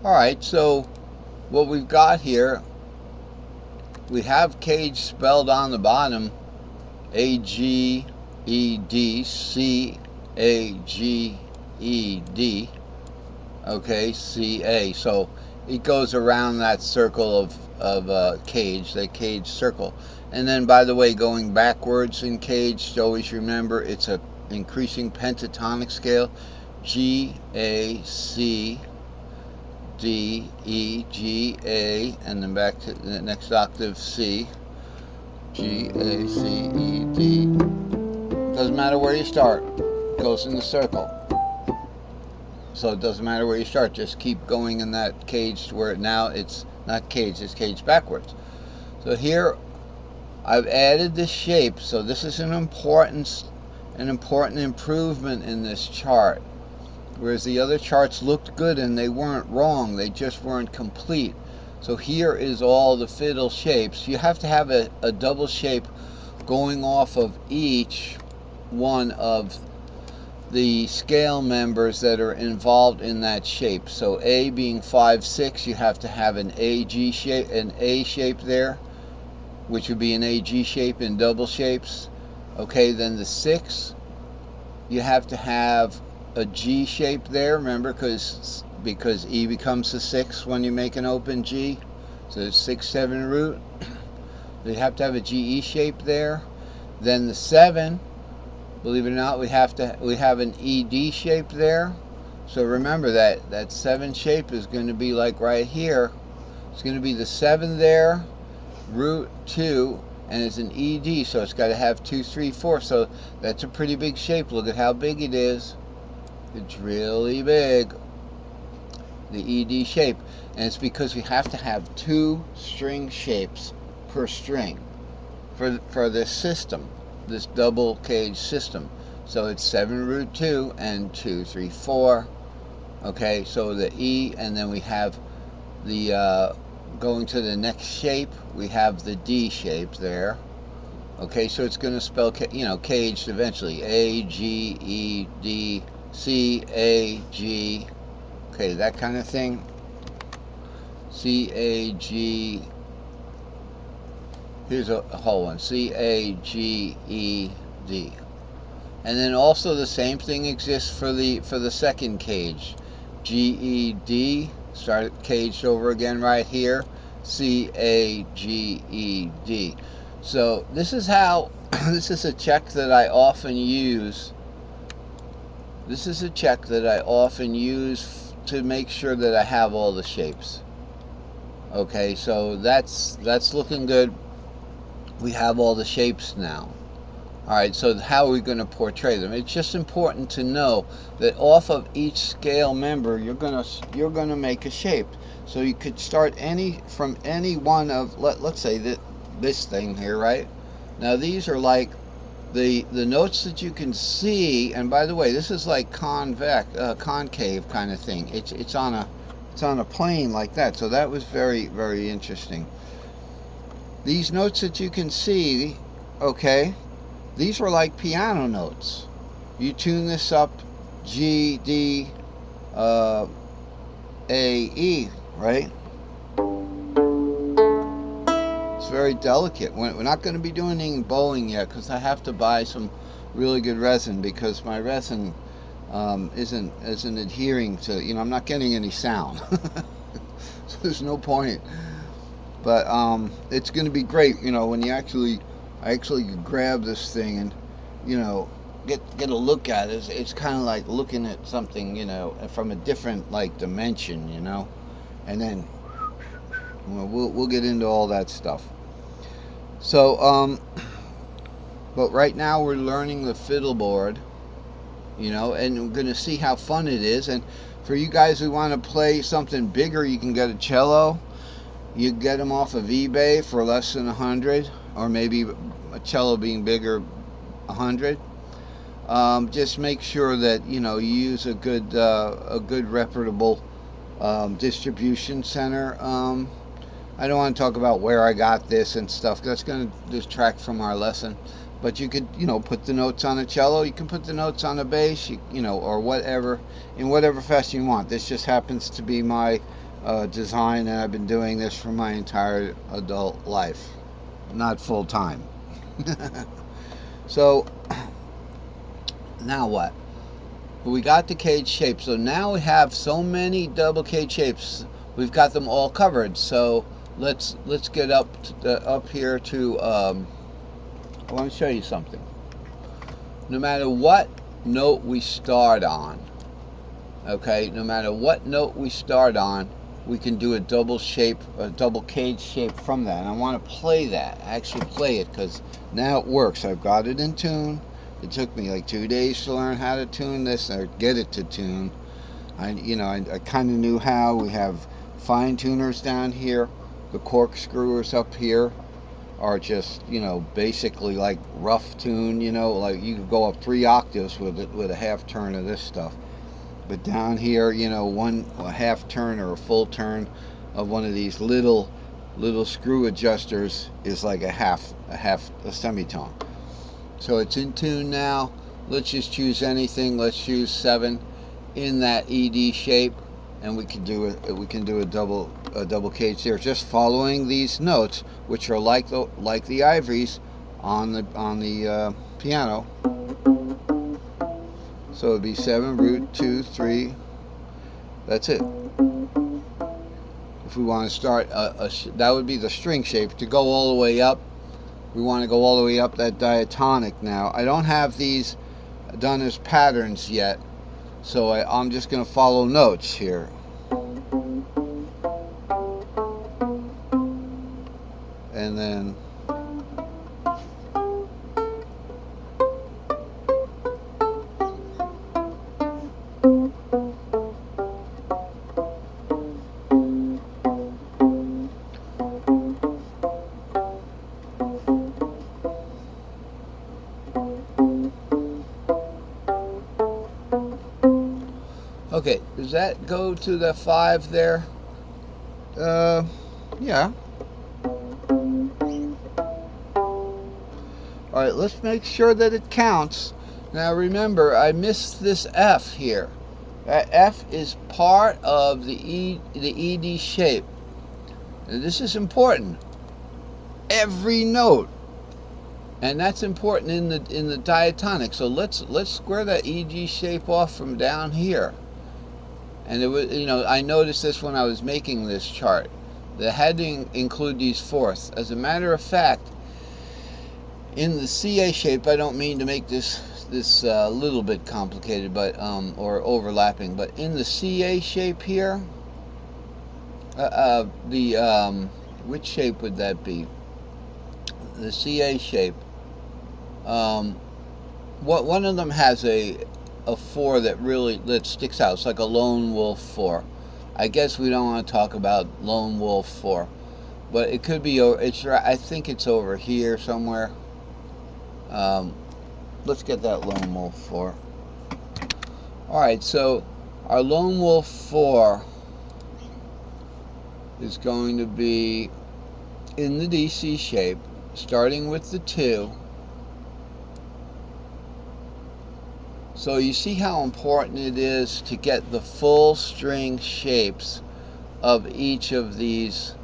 Alright, so what we've got here, we have cage spelled on the bottom, A-G-E-D, C-A-G-E-D, okay, C-A. So it goes around that circle of cage, that cage circle. And then, by the way, going backwards in cage, always remember it's a increasing pentatonic scale, G, A, C, D, E, G, A, and then back to the next octave, C, G, A, C, E, D. Doesn't matter where you start, it goes in the circle. So it doesn't matter where you start, just keep going in that cage where now it's not cage, it's cage backwards. So here I've added this shape, so this is an important improvement in this chart. Whereas the other charts looked good and they weren't wrong, they just weren't complete. So here is all the fiddle shapes. You have to have a double shape going off of each one of the scale members that are involved in that shape. So A being 5, 6, you have to have an AG shape, an A shape there, which would be an AG shape in double shapes. Okay, then the 6, you have to have a G shape there, remember, because E becomes the 6 when you make an open G. So it's 6, 7 root. You have to have a GE shape there. Then the 7, believe it or not, we have an ED shape there. So remember that 7 shape is going to be like right here. It's going to be the 7 there, root 2, and it's an ED, so it's got to have 2, 3, 4. So that's a pretty big shape. Look at how big it is. It's really big, the ED shape. And it's because we have to have 2 string shapes per string for this system, this double cage system. So it's 7 root 2 and 2, 3, 4. Okay, so the E, and then we have the going to the next shape, we have the D shape there. Okay, so it's going to spell, caged eventually. A, G, E, D, C, A, G. Okay, that kind of thing. C, A, G. Here's a whole one. C, A, G, E, D. And then also the same thing exists for the second cage. G, E, D. Start caged over again right here. C, A, G, E, D. So this is how, this is a check that I often use. This is a check that I often use to make sure that I have all the shapes. Okay, so that's looking good. We have all the shapes now. Alright, so how are we going to portray them? It's just important to know that off of each scale member you're gonna make a shape. So you could start from any one of, let's say that this thing here, right? Now these are like the notes that you can see, and by the way, this is like concave kind of thing. It's on a plane like that. So that was very, very interesting. These notes that you can see, okay, these were like piano notes. You tune this up, G, D, A, E, right? It's very delicate. We're not going to be doing any bowling yet because I have to buy some really good resin, because my resin isn't adhering to, I'm not getting any sound. So there's no point. But it's going to be great, when I actually grab this thing and, get a look at it. It's kind of like looking at something, from a different like dimension, and then we'll get into all that stuff. So but right now we're learning the fiddle board, and we're going to see how fun it is. And for you guys who want to play something bigger, you can get a cello. You get them off of eBay for less than 100, or maybe a cello being bigger, 100. Just make sure that you use a good reputable distribution center. I don't want to talk about where I got this and stuff. That's going to distract from our lesson. But you could, put the notes on a cello. You can put the notes on a bass, or whatever, in whatever fashion you want. This just happens to be my design, and I've been doing this for my entire adult life, not full time. So now what? We got the cage shape. So now we have so many double cage shapes. We've got them all covered. So let's get up here to. I want to show you something. No matter what note we start on, okay. No matter what note we start on, we can do a double cage shape from that. And I want to play that. Actually play it because now it works. I've got it in tune. It took me like 2 days to learn how to tune this or get it to tune. I kind of knew how. We have fine tuners down here. The corkscrewers up here are just, basically like rough tune. Like you could go up 3 octaves with a half turn of this stuff. But down here, a half turn or a full turn of one of these little screw adjusters is like a semitone. So it's in tune now. Let's just choose anything. Let's choose 7 in that ED shape, and we can do a double cage there, just following these notes, which are like the ivories on the piano. So it'd be 7 root 2 3. That's it. If we want to start that would be the string shape. To go all the way up, we want to go all the way up that diatonic. Now I don't have these done as patterns yet, so I'm just going to follow notes here. And then okay, does that go to the 5 there? Yeah. Alright, let's make sure that it counts. Now remember, I missed this F here. That F is part of the ED shape. And this is important. Every note. And that's important in the diatonic. So let's square that EG shape off from down here. And it was, I noticed this when I was making this chart. They had to include these fourths. As a matter of fact, in the CA shape, I don't mean to make this little bit complicated, but or overlapping. But in the CA shape here, which shape would that be? The CA shape. One of them has a 4 that sticks out. It's like a lone wolf 4. I guess we don't want to talk about lone wolf 4, but it could be. I think it's over here somewhere. Let's get that lone wolf 4. All right, so our lone wolf 4 is going to be in the DC shape, starting with the 2. So you see how important it is to get the full string shapes of each of these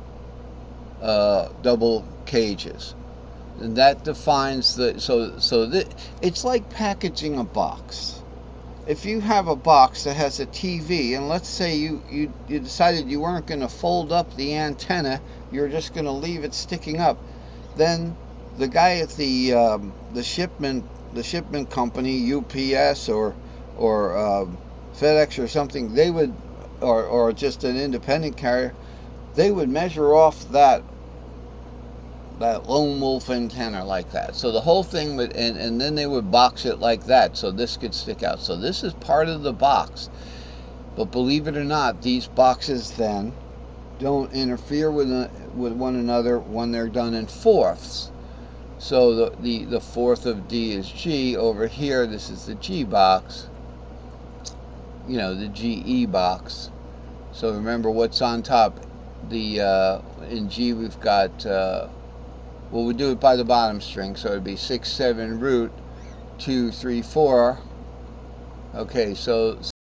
double cages, and that defines it's like packaging a box. If you have a box that has a TV, and let's say you decided you weren't going to fold up the antenna, you're just going to leave it sticking up, then the guy at the shipment company, UPS or FedEx or something, they would, or just an independent carrier, they would measure off that lone wolf antenna like that. So the whole thing would, and then they would box it like that, so this could stick out. So this is part of the box. But believe it or not, these boxes then don't interfere with one another when they're done in fourths. So the fourth of D is G. Over here, this is the G box, the GE box. So remember what's on top. In G we've got, well, we do it by the bottom string, so it'd be 6 7 root 2 3 4. Okay, so